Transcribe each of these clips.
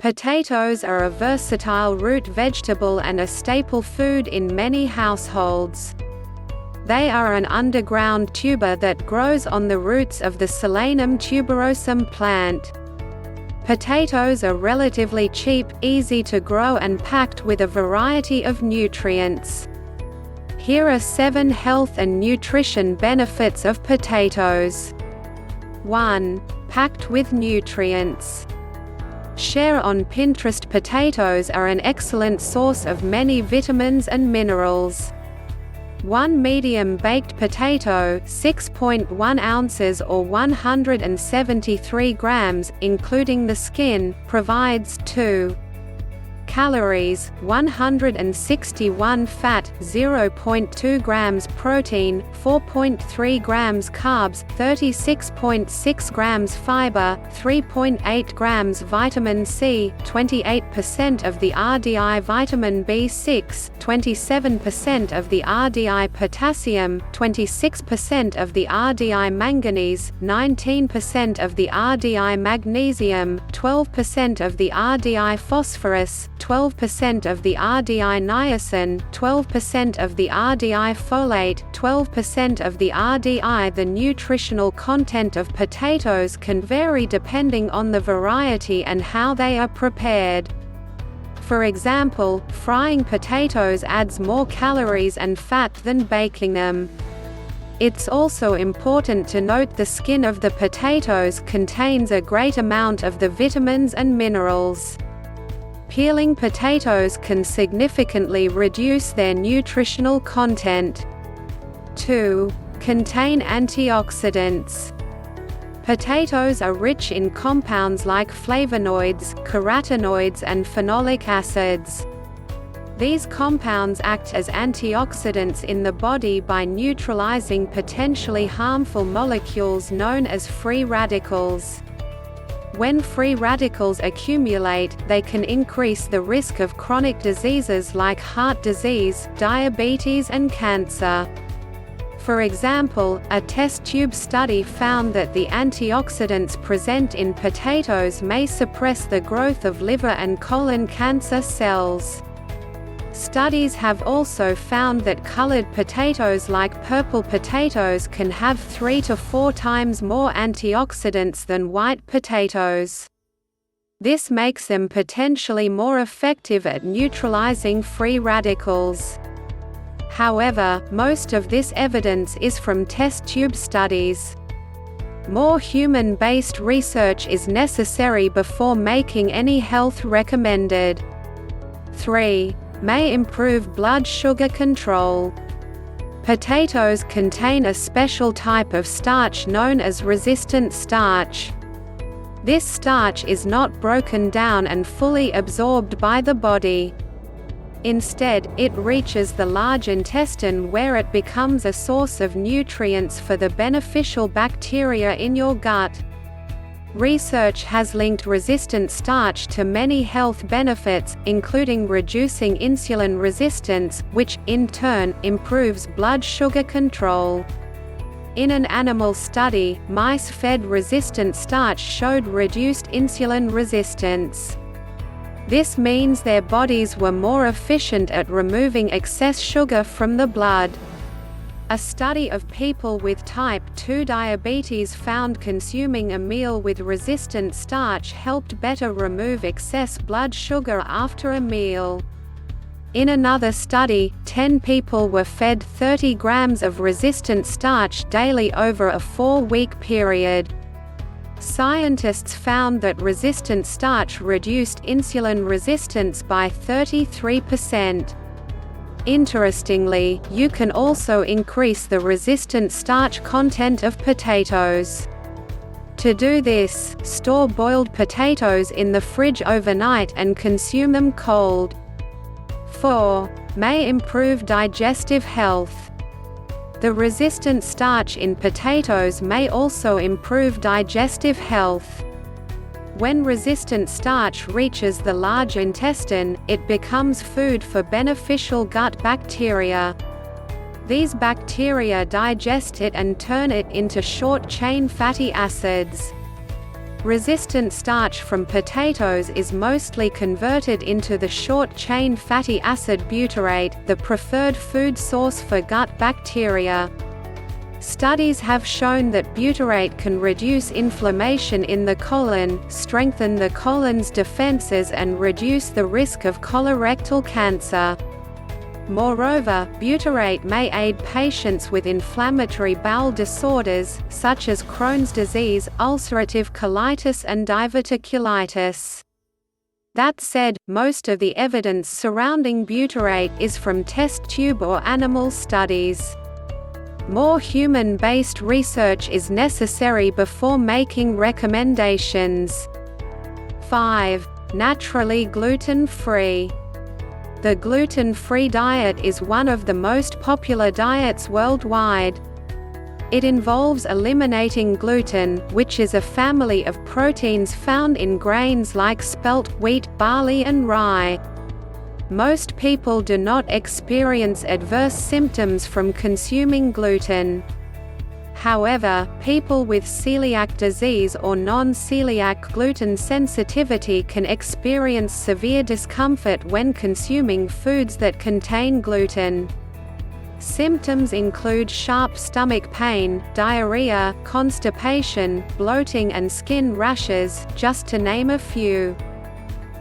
Potatoes are a versatile root vegetable and a staple food in many households. They are an underground tuber that grows on the roots of the Solanum tuberosum plant. Potatoes are relatively cheap, easy to grow and packed with a variety of nutrients. Here are 7 health and nutrition benefits of potatoes. 1. Packed with nutrients. Share on Pinterest. Potatoes are an excellent source of many vitamins and minerals. 1 medium baked potato, 6.1 ounces or 173 grams, including the skin, provides 2 calories, 161 fat, 0.2 grams protein, 4.3 grams carbs, 36.6 grams fiber, 3.8 grams vitamin C, 28% of the RDI vitamin B6, 27% of the RDI potassium, 26% of the RDI manganese, 19% of the RDI magnesium, 12% of the RDI phosphorus, 12% of the RDI niacin, 12% of the RDI folate, 12% of the RDI. The nutritional content of potatoes can vary depending on the variety and how they are prepared. For example, frying potatoes adds more calories and fat than baking them. It's also important to note the skin of the potatoes contains a great amount of the vitamins and minerals. Peeling potatoes can significantly reduce their nutritional content. 2. Contain antioxidants. Potatoes are rich in compounds like flavonoids, carotenoids and phenolic acids. These compounds act as antioxidants in the body by neutralizing potentially harmful molecules known as free radicals. When free radicals accumulate, they can increase the risk of chronic diseases like heart disease, diabetes and cancer. For example, a test tube study found that the antioxidants present in potatoes may suppress the growth of liver and colon cancer cells. Studies have also found that colored potatoes like purple potatoes can have 3 to 4 times more antioxidants than white potatoes. This makes them potentially more effective at neutralizing free radicals. However, most of this evidence is from test tube studies. More human-based research is necessary before making any health recommended. 3. May improve blood sugar control. Potatoes contain a special type of starch known as resistant starch. This starch is not broken down and fully absorbed by the body. Instead, it reaches the large intestine where it becomes a source of nutrients for the beneficial bacteria in your gut. Research has linked resistant starch to many health benefits, including reducing insulin resistance, which, in turn, improves blood sugar control. In an animal study, mice fed resistant starch showed reduced insulin resistance. This means their bodies were more efficient at removing excess sugar from the blood. A study of people with type 2 diabetes found consuming a meal with resistant starch helped better remove excess blood sugar after a meal. In another study, 10 people were fed 30 grams of resistant starch daily over a 4-week period. Scientists found that resistant starch reduced insulin resistance by 33%. Interestingly, you can also increase the resistant starch content of potatoes. To do this, store boiled potatoes in the fridge overnight and consume them cold. 4. May improve digestive health. The resistant starch in potatoes may also improve digestive health. When resistant starch reaches the large intestine, it becomes food for beneficial gut bacteria. These bacteria digest it and turn it into short-chain fatty acids. Resistant starch from potatoes is mostly converted into the short-chain fatty acid butyrate, the preferred food source for gut bacteria. Studies have shown that butyrate can reduce inflammation in the colon, strengthen the colon's defenses and reduce the risk of colorectal cancer. Moreover, butyrate may aid patients with inflammatory bowel disorders, such as Crohn's disease, ulcerative colitis and diverticulitis. That said, most of the evidence surrounding butyrate is from test tube or animal studies. More human-based research is necessary before making recommendations. 5. Naturally gluten-free. The gluten-free diet is one of the most popular diets worldwide. It involves eliminating gluten, which is a family of proteins found in grains like spelt, wheat, barley and rye. Most people do not experience adverse symptoms from consuming gluten. However, people with celiac disease or non-celiac gluten sensitivity can experience severe discomfort when consuming foods that contain gluten. Symptoms include sharp stomach pain, diarrhea, constipation, bloating and skin rashes, just to name a few.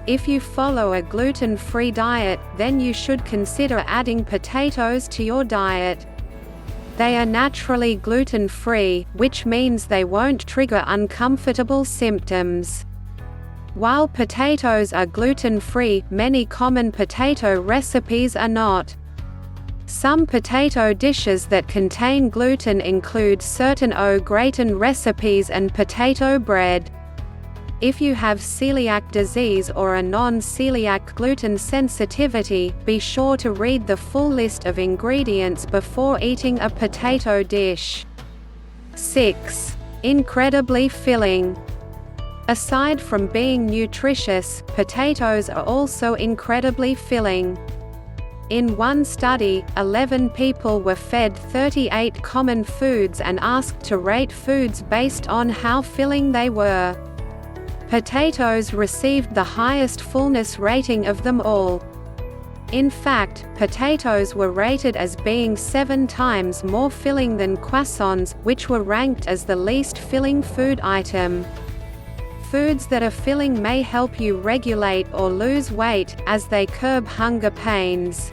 If you follow a gluten-free diet, then you should consider adding potatoes to your diet. They are naturally gluten-free, which means they won't trigger uncomfortable symptoms. While potatoes are gluten-free, many common potato recipes are not. Some potato dishes that contain gluten include certain au gratin recipes and potato bread. If you have celiac disease or a non-celiac gluten sensitivity, be sure to read the full list of ingredients before eating a potato dish. 6. Incredibly filling. Aside from being nutritious, potatoes are also incredibly filling. In one study, 11 people were fed 38 common foods and asked to rate foods based on how filling they were. Potatoes received the highest fullness rating of them all. In fact, potatoes were rated as being 7 times more filling than croissants, which were ranked as the least filling food item. Foods that are filling may help you regulate or lose weight, as they curb hunger pains.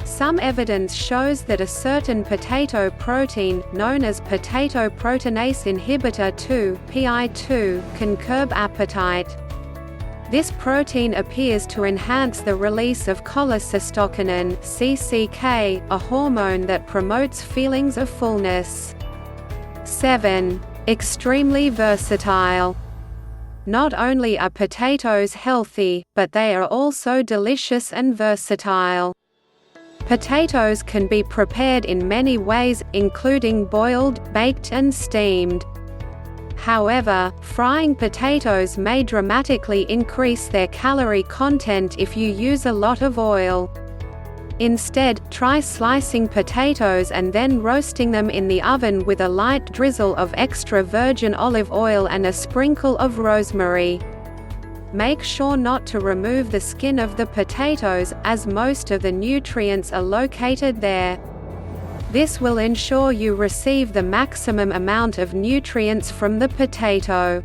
Some evidence shows that a certain potato protein, known as potato proteinase inhibitor 2 (PI2), can curb appetite. This protein appears to enhance the release of cholecystokinin (CCK), a hormone that promotes feelings of fullness. 7. Extremely versatile. Not only are potatoes healthy, but they are also delicious and versatile. Potatoes can be prepared in many ways, including boiled, baked and steamed. However, frying potatoes may dramatically increase their calorie content if you use a lot of oil. Instead, try slicing potatoes and then roasting them in the oven with a light drizzle of extra virgin olive oil and a sprinkle of rosemary. Make sure not to remove the skin of the potatoes, as most of the nutrients are located there. This will ensure you receive the maximum amount of nutrients from the potato.